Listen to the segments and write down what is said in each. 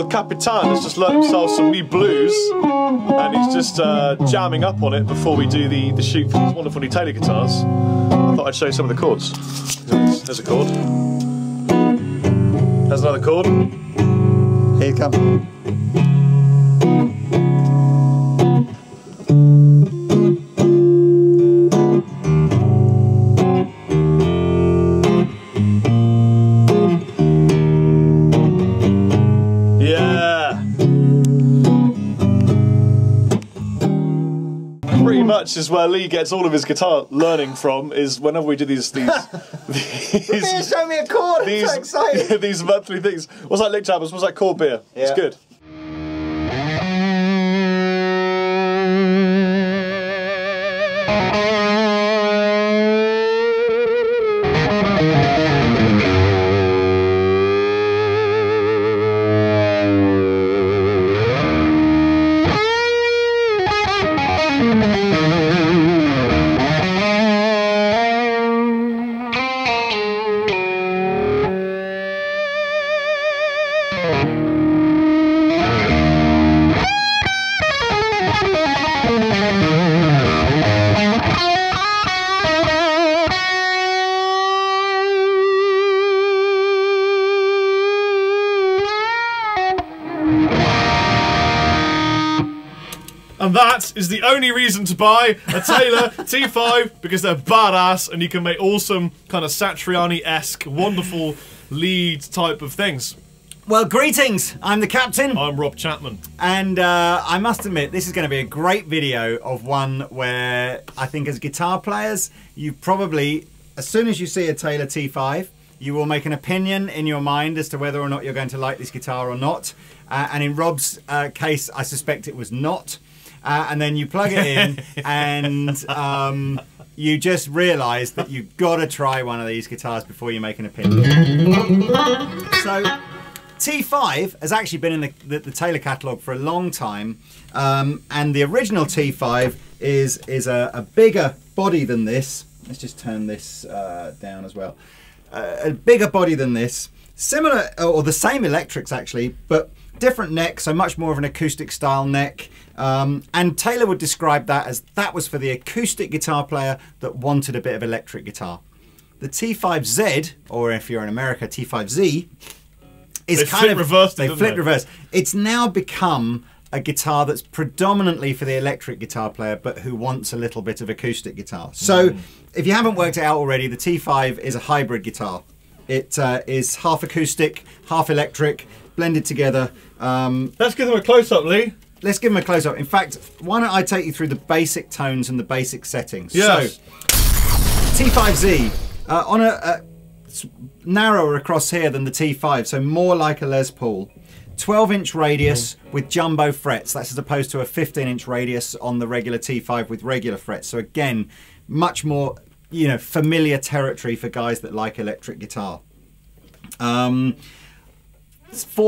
El Capitan has just learnt himself some new blues, and he's just jamming up on it before we do the shoot for these wonderful new Taylor guitars. I thought I'd show you some of the chords. There's a chord. There's another chord. Here you come. Pretty much is where Lee gets all of his guitar learning from, is whenever we do these Show me a chord, I'm so excited. These monthly things. What's that, Lick Chappers? What's that chord beer? Yeah. It's good. And that is the only reason to buy a Taylor T5, because they're badass and you can make awesome kind of Satriani-esque, wonderful lead type of things. Well, greetings. I'm the Captain. I'm Rob Chapman. And I must admit, this is going to be a great video of one where I think as guitar players, you probably, as soon as you see a Taylor T5, you will make an opinion in your mind as to whether or not you're going to like this guitar or not. And in Rob's case, I suspect it was not. And then you plug it in and you just realise that you've got to try one of these guitars before you make an opinion. So T5 has actually been in the Taylor catalogue for a long time, and the original T5 is a bigger body than this. Let's just turn this down as well. A bigger body than this, similar or the same electrics actually, but different neck, so much more of an acoustic style neck. And Taylor would describe that as that was for the acoustic guitar player that wanted a bit of electric guitar. The T5z, or if you're in America, T5z, is kind of reversed. They flipped reverse. It's now become a guitar that's predominantly for the electric guitar player, but who wants a little bit of acoustic guitar. So, if you haven't worked it out already, the T5 is a hybrid guitar. It is half acoustic, half electric, blended together. Let's give them a close-up, Lee. Let's give them a close-up. In fact, why don't I take you through the basic tones and the basic settings. Yes. So, T5z, on a narrower across here than the T5, so more like a Les Paul. 12-inch radius with jumbo frets. That's as opposed to a 15-inch radius on the regular T5 with regular frets. So again, much more, you know, familiar territory for guys that like electric guitar. 4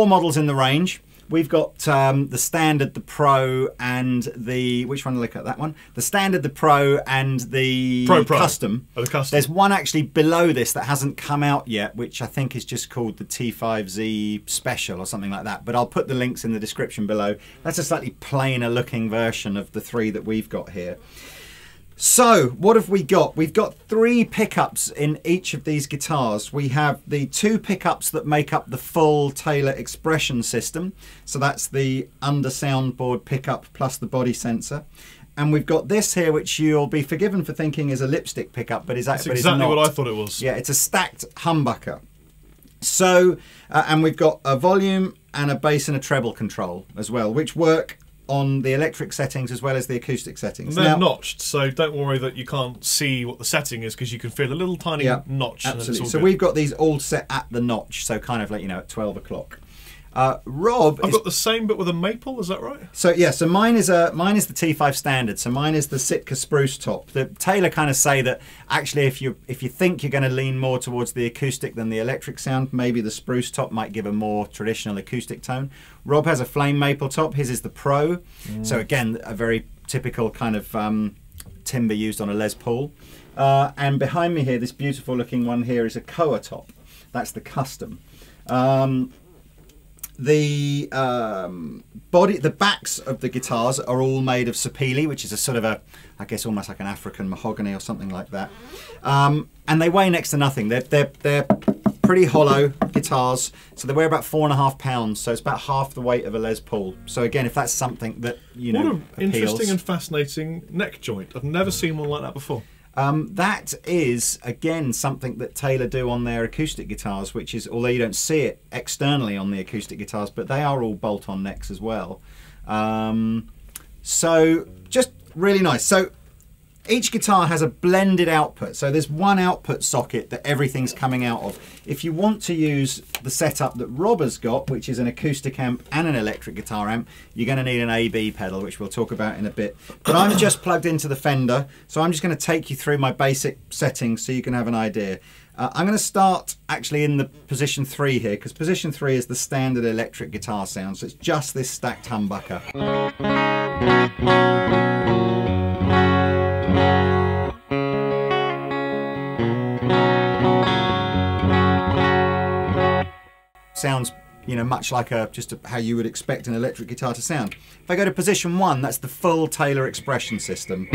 models in the range. We've got the Standard, the Pro, and the... Which one to look at? That one? The Standard, the Pro, and the Custom. Oh, the Custom. There's one actually below this that hasn't come out yet, which I think is just called the T5z Special or something like that. But I'll put the links in the description below. That's a slightly plainer looking version of the 3 that we've got here. So, what have we got? We've got 3 pickups in each of these guitars. We have the 2 pickups that make up the full Taylor expression system. So that's the under soundboard pickup plus the body sensor. And we've got this here, which you'll be forgiven for thinking is a lipstick pickup, but is actually exactly what I thought it was. Yeah, it's a stacked humbucker. So, and we've got a volume and a bass and a treble control as well, which work on the electric settings as well as the acoustic settings. And they're notched, so don't worry that you can't see what the setting is, because you can feel a little tiny notch. Absolutely. So we've got these all set at the notch, so kind of like, you know, at 12 o'clock. Rob, I've got the same but with a maple. Is that right? So yeah, so mine is the T5 Standard. So mine is the Sitka spruce top. The Taylor kind of say that actually, if you think you're going to lean more towards the acoustic than the electric sound, maybe the spruce top might give a more traditional acoustic tone. Rob has a flame maple top. His is the Pro. So again, a very typical kind of timber used on a Les Paul. And behind me here, this beautiful looking one here is a Koa top. That's the Custom. The the backs of the guitars are all made of sapele, which is a sort of a, I guess almost like an African mahogany or something like that. And they weigh next to nothing. They're pretty hollow guitars, so they weigh about 4.5 pounds. So it's about half the weight of a Les Paul. So again, if that's something that you know, what an appeals. interesting and fascinating neck joint. I've never seen one like that before. That is, again, something that Taylor do on their acoustic guitars, which is, although you don't see it externally on the acoustic guitars, but they are all bolt-on necks as well. So, just really nice. So, each guitar has a blended output. So there's one output socket that everything's coming out of. If you want to use the setup that Rob has got, which is an acoustic amp and an electric guitar amp, you're going to need an AB pedal, which we'll talk about in a bit. But I'm just plugged into the Fender, so I'm just going to take you through my basic settings so you can have an idea. I'm going to start actually in the position 3 here, because position 3 is the standard electric guitar sound, so it's just this stacked humbucker. Sounds, you know, much like how you would expect an electric guitar to sound. If I go to position 1, that's the full Taylor expression system.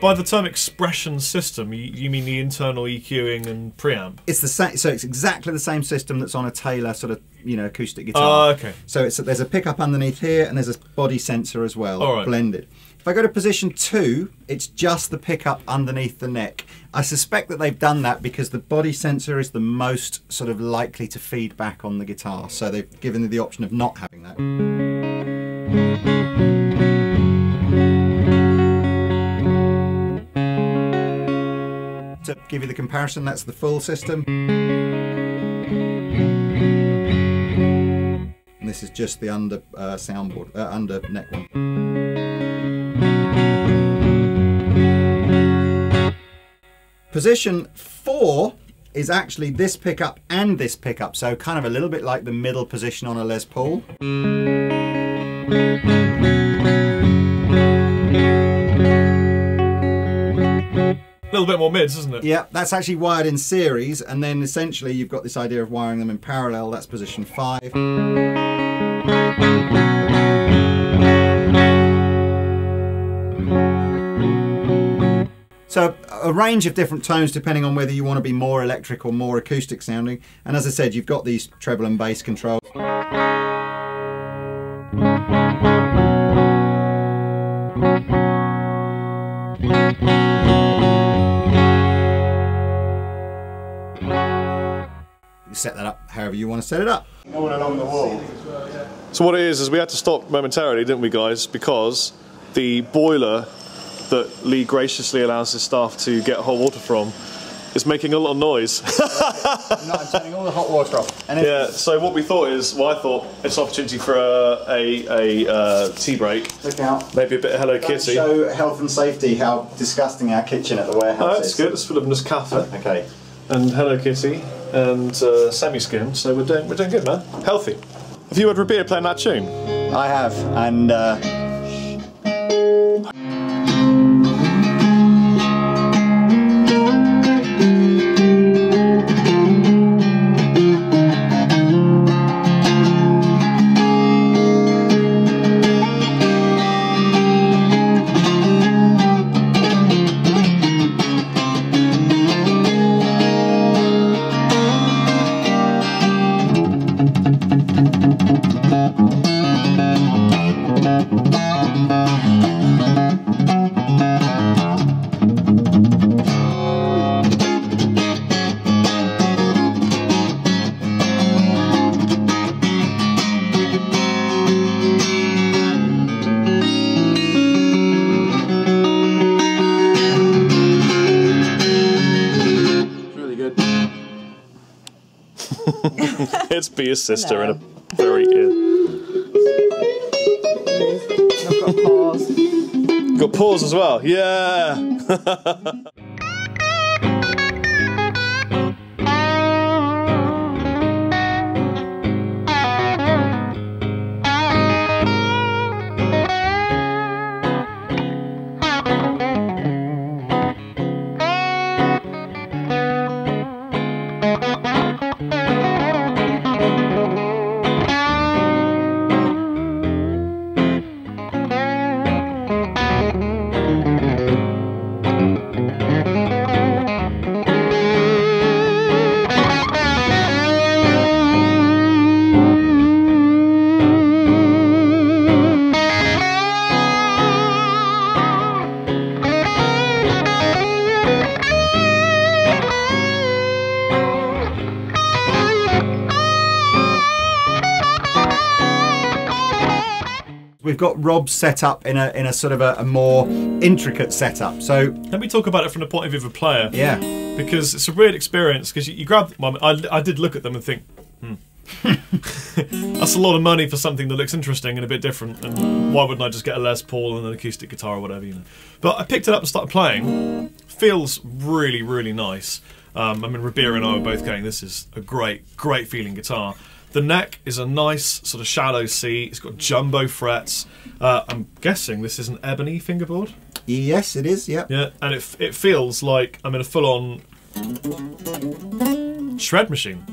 By the term expression system, you mean the internal EQing and preamp? It's the same, so it's exactly the same system that's on a Taylor sort of, you know, acoustic guitar. Oh, okay. So there's a pickup underneath here, and there's a body sensor as well, all right, blended. If I go to position 2, it's just the pickup underneath the neck. I suspect that they've done that because the body sensor is the most sort of likely to feed back on the guitar, so they've given you the option of not having that. To give you the comparison, that's the full system. And this is just the under soundboard, under neck one. Position 4 is actually this pickup and this pickup, so kind of a little bit like the middle position on a Les Paul. A little bit more mids, isn't it? Yeah, that's actually wired in series, and then essentially you've got this idea of wiring them in parallel. That's position 5. So a range of different tones depending on whether you want to be more electric or more acoustic sounding. And as I said, you've got these treble and bass controls. You set that up however you want to set it up. Going along the wall. So what it is we had to stop momentarily, didn't we, guys? Because the boiler that Lee graciously allows his staff to get hot water from is making a lot of noise. No, I'm turning all the hot water off. And yeah, so what we thought is, well, I thought it's an opportunity for a tea break. Look out. Maybe a bit of Hello Kitty. Show health and safety how disgusting our kitchen at the warehouse Oh, that's is. good. It's full of Nescafe. Okay. And Hello Kitty and semi-skim, so we're doing good, man. Healthy. Have you had a beer playing that tune? I have, and It's be a sister and a very ear. I've got pause. Got pause as well, yeah! we've got Rob set up in a sort of a more intricate setup. So let me talk about it from the point of view of a player. Yeah. Because it's a weird experience. Because you grab them. I did look at them and think, that's a lot of money for something that looks interesting and a bit different. And why wouldn't I just get a Les Paul and an acoustic guitar or whatever, you know? But I picked it up and started playing. Feels really, really nice. I mean, Rabir and I were both going, this is a great feeling guitar. The neck is a nice sort of shallow C. It's got jumbo frets. I'm guessing this is an ebony fingerboard. Yes, it is. Yep. Yeah, and it feels like I'm in a full-on shred machine.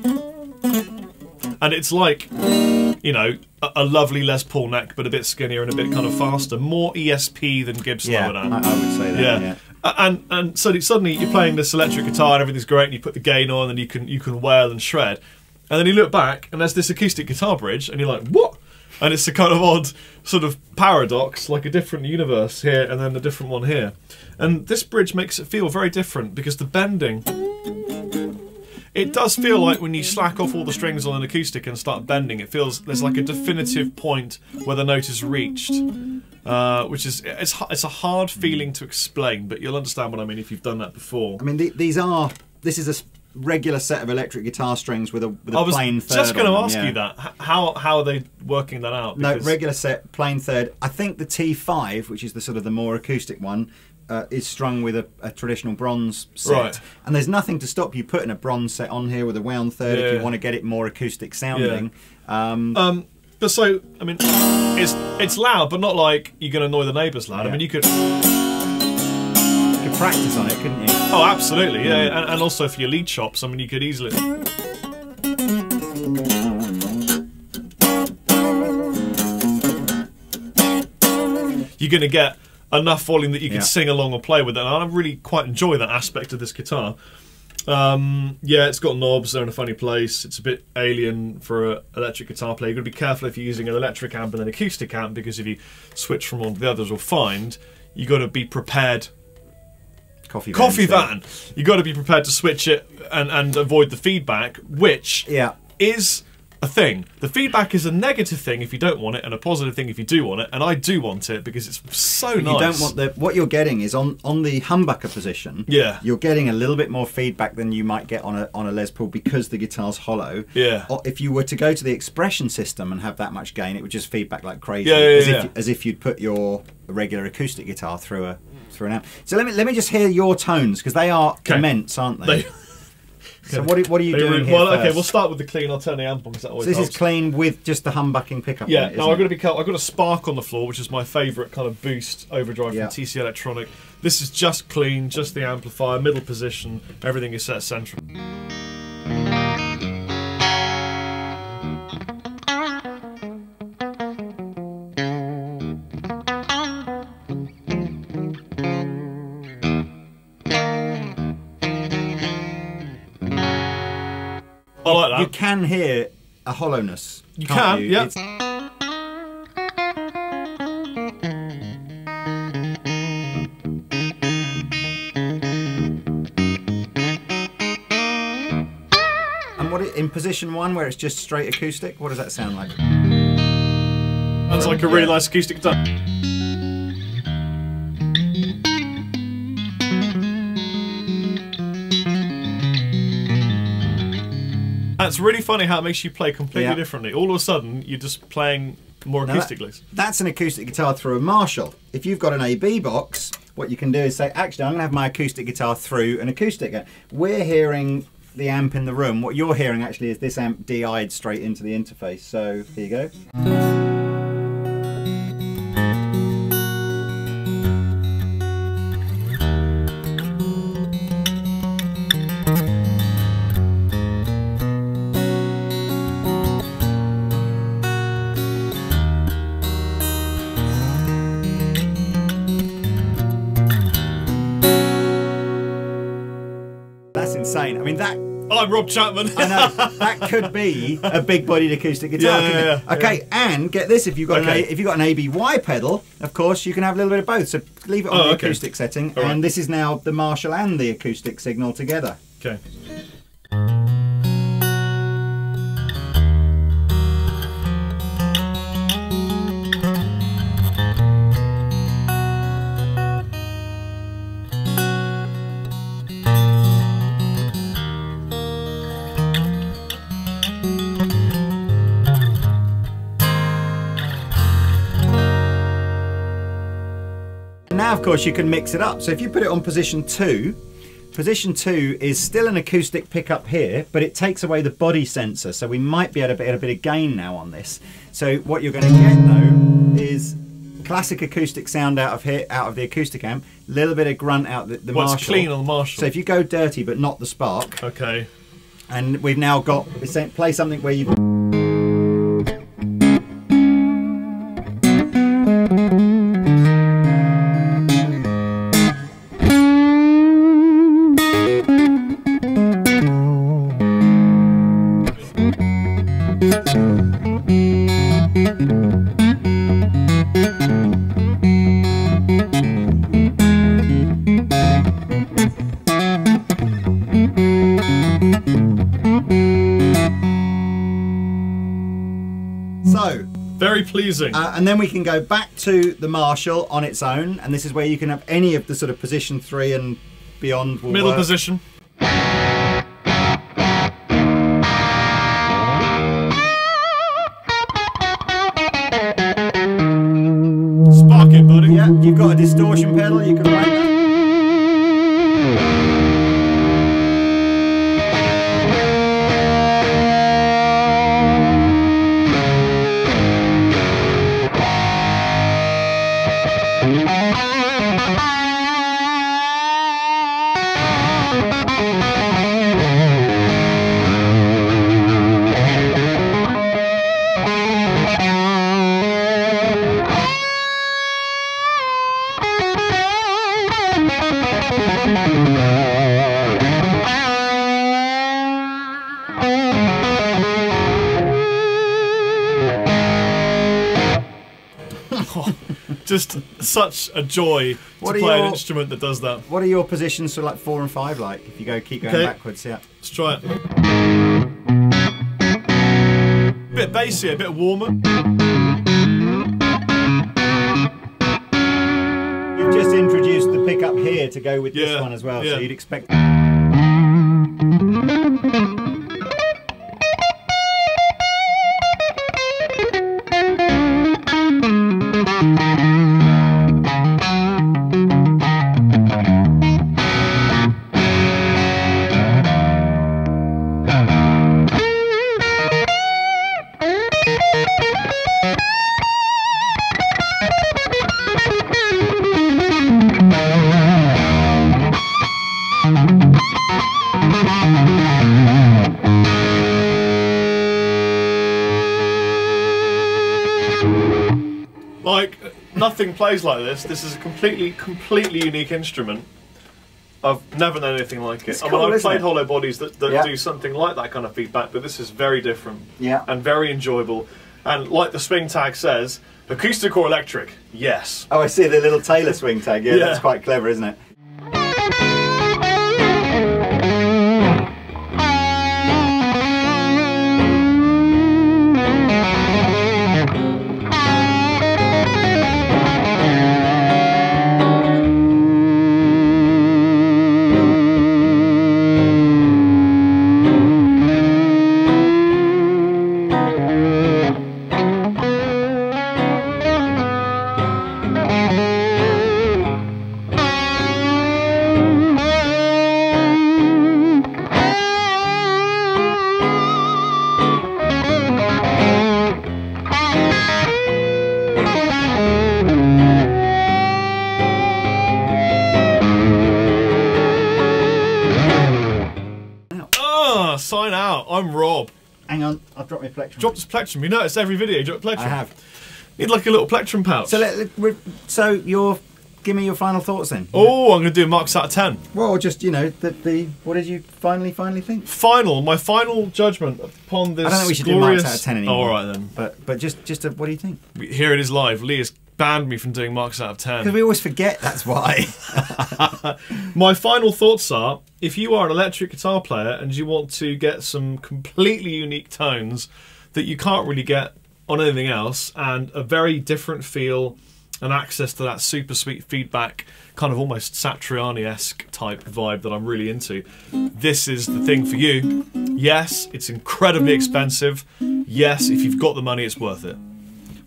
And it's like, you know, a lovely Les Paul neck, but a bit skinnier and a bit kind of faster. More ESP than Gibson, I would add. I would say that. Yeah. And so suddenly you're playing this electric guitar and everything's great, and you put the gain on, and you can wail and shred. And then you look back, and there's this acoustic guitar bridge, and you're like, what? And it's a kind of odd sort of paradox, like a different universe here and then a different one here. And this bridge makes it feel very different because the bending, it does feel like when you slack off all the strings on an acoustic and start bending, it feels there's like a definitive point where the note is reached, which is it's a hard feeling to explain, but you'll understand what I mean if you've done that before. I mean, this is a regular set of electric guitar strings with a plain third. I was just going to on ask them, you that. How are they working that out? No, regular set, plain third. I think the T5, which is the sort of the more acoustic one, is strung with a traditional bronze set. Right. And there's nothing to stop you putting a bronze set on here with a wound third if you want to get it more acoustic sounding. Yeah. But so, I mean, it's loud, but not like you're going to annoy the neighbours loud. Yeah. I mean, you could practice on it, couldn't you? Oh, absolutely, yeah. And also for your lead chops, I mean, you could easily. You're going to get enough volume that you can sing along or play with it. And I really quite enjoy that aspect of this guitar. Yeah, it's got knobs, they're in a funny place. It's a bit alien for an electric guitar player. You've got to be careful if you're using an electric amp and an acoustic amp, because if you switch from one to the others or find, you've got to be prepared. Coffee van. You've got to be prepared to switch it and avoid the feedback, which is a thing. The feedback is a negative thing if you don't want it, and a positive thing if you do want it, and I do want it because it's so nice. You don't want what you're getting is on the humbucker position. Yeah, you're getting a little bit more feedback than you might get on a Les Paul because the guitar's hollow. Yeah. Or if you were to go to the expression system and have that much gain, it would just feedback like crazy. As if you'd put your regular acoustic guitar through an amp. So let me just hear your tones, because they are immense, aren't they? So what are you doing here Well, first? okay, we'll start with the clean. I'll turn the amp on because that always So this helps. is clean with just the humbucking pickup. Yeah, in it, no, I've isn't got a Spark on the floor, which is my favourite kind of boost overdrive from TC Electronic. This is just clean, just the amplifier, middle position, everything is set central. I like that. You can hear a hollowness. You can, you? yeah. And what in position one, where it's just straight acoustic, what does that sound like? Sounds like a really nice acoustic guitar. It's really funny how it makes you play completely differently. All of a sudden, you're just playing more acoustically. That's an acoustic guitar through a Marshall. If you've got an AB box, what you can do is say, actually, I'm going to have my acoustic guitar through an acoustic. We're hearing the amp in the room. What you're hearing actually is this amp DI'd straight into the interface. So here you go. Insane. I mean, that. I'm Rob Chapman. I know that could be a big-bodied acoustic guitar. Okay, and get this: if you've got an ABY pedal, of course you can have a little bit of both. So leave it on the acoustic setting, and this is now the Marshall and the acoustic signal together. Okay. now, of course, you can mix it up. So if you put it on position 2, position 2 is still an acoustic pickup here, but it takes away the body sensor. So we might be able to get a bit of gain now on this. So what you're going to get though is classic acoustic sound out of here, out of the acoustic amp. A little bit of grunt out the Marshall. It's clean on the Marshall. So if you go dirty but not the spark. Okay. And we've now got, play something where you... Very pleasing. And then we can go back to the Marshall on its own, and this is where you can have any of the sort of position 3 and beyond. Middle position. Spark it, buddy. Yeah, you've got a distortion pedal, you can rank that. Just such a joy to play an instrument that does that. What are your positions for like 4 and 5 like? If you keep going backwards, yeah. Let's try it. A bit bassy, a bit warmer. You've just introduced the pickup here to go with this one as well, so you'd expect... Like, nothing plays like this. This is a completely unique instrument. I've never known anything like it. I've played hollow bodies that do something like that kind of feedback, but this is very different and very enjoyable. And like the swing tag says, acoustic or electric? Yes. Oh, I see the little Taylor swing tag. Yeah, that's quite clever, isn't it? Sign out. I'm Rob. Hang on, I've dropped my plectrum. Dropped his plectrum. You notice every video you drop plectrum. I have. Need like a little plectrum pouch. So give me your final thoughts then. Oh, I'm going to do marks out of 10. Well, just, you know, what did you finally think? My final judgment upon this. I don't think we should glorious... do marks out of 10 anymore. All right then. But just what do you think? Here it is live. Lee has banned me from doing marks out of 10. Because we always forget, that's why. My final thoughts are, if you are an electric guitar player and you want to get some completely unique tones that you can't really get on anything else, and a very different feel and access to that super sweet feedback, kind of almost Satriani-esque type vibe that I'm really into, this is the thing for you. Yes, it's incredibly expensive. Yes, if you've got the money, it's worth it.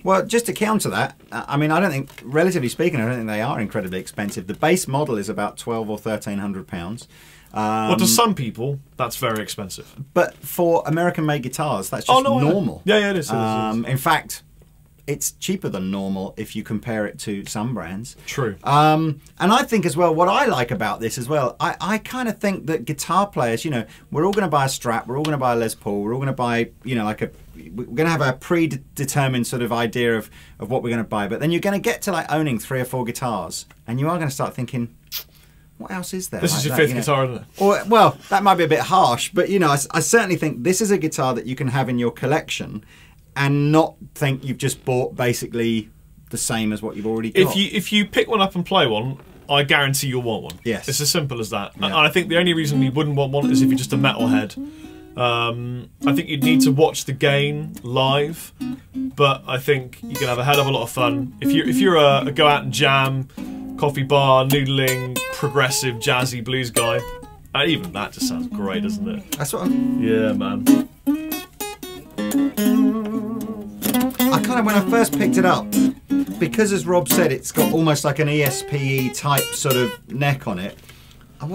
Well, just to counter that, I mean, I don't think, relatively speaking, I don't think they are incredibly expensive. The base model is about £1,200 or £1,300. Well, to some people, that's very expensive. But for American-made guitars, that's just normal. Yeah, it is. It is. In fact, it's cheaper than normal if you compare it to some brands. True. And I think as well, what I like about this as well, I kind of think that guitar players, you know, we're all going to buy a Strat, we're all going to buy a Les Paul, we're all going to buy, you know, we're going to have a predetermined sort of idea of what we're going to buy. But then you're going to get to like owning 3 or 4 guitars, and you are going to start thinking, what else is there? This is your 5th guitar, isn't it? Or, well, that might be a bit harsh, but you know, I certainly think this is a guitar that you can have in your collection and not think you've just bought basically the same as what you've already got. If you pick one up and play one, I guarantee you'll want one. Yes. It's as simple as that. Yeah. And I think the only reason you wouldn't want one is if you're just a metalhead. I think you'd need to watch the gain live, but I think you can have a hell of a lot of fun. If you're a go out and jam, coffee bar, noodling, progressive, jazzy blues guy, even that just sounds great, doesn't it? That's what I'm... Yeah, man. I kind of, when I first picked it up, because as Rob said, it's got almost like an ESP type sort of neck on it, I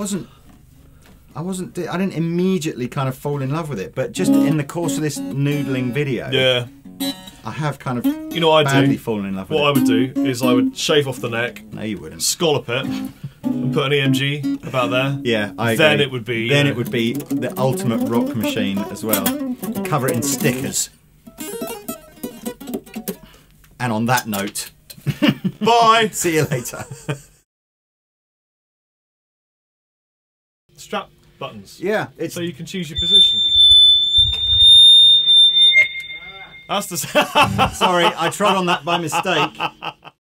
didn't immediately kind of fall in love with it, but just in the course of this noodling video, Yeah. I have kind of badly fallen in love with What I would do is I would shave off the neck, No, you wouldn't. scallop it, and put an EMG about there. Yeah, I agree. Then it would be... Then it would be the ultimate rock machine as well. Cover it in stickers. And on that note, Bye! see you later. Strap buttons. Yeah, it's... So you can choose your position. That's the... Sorry, I trod on that by mistake.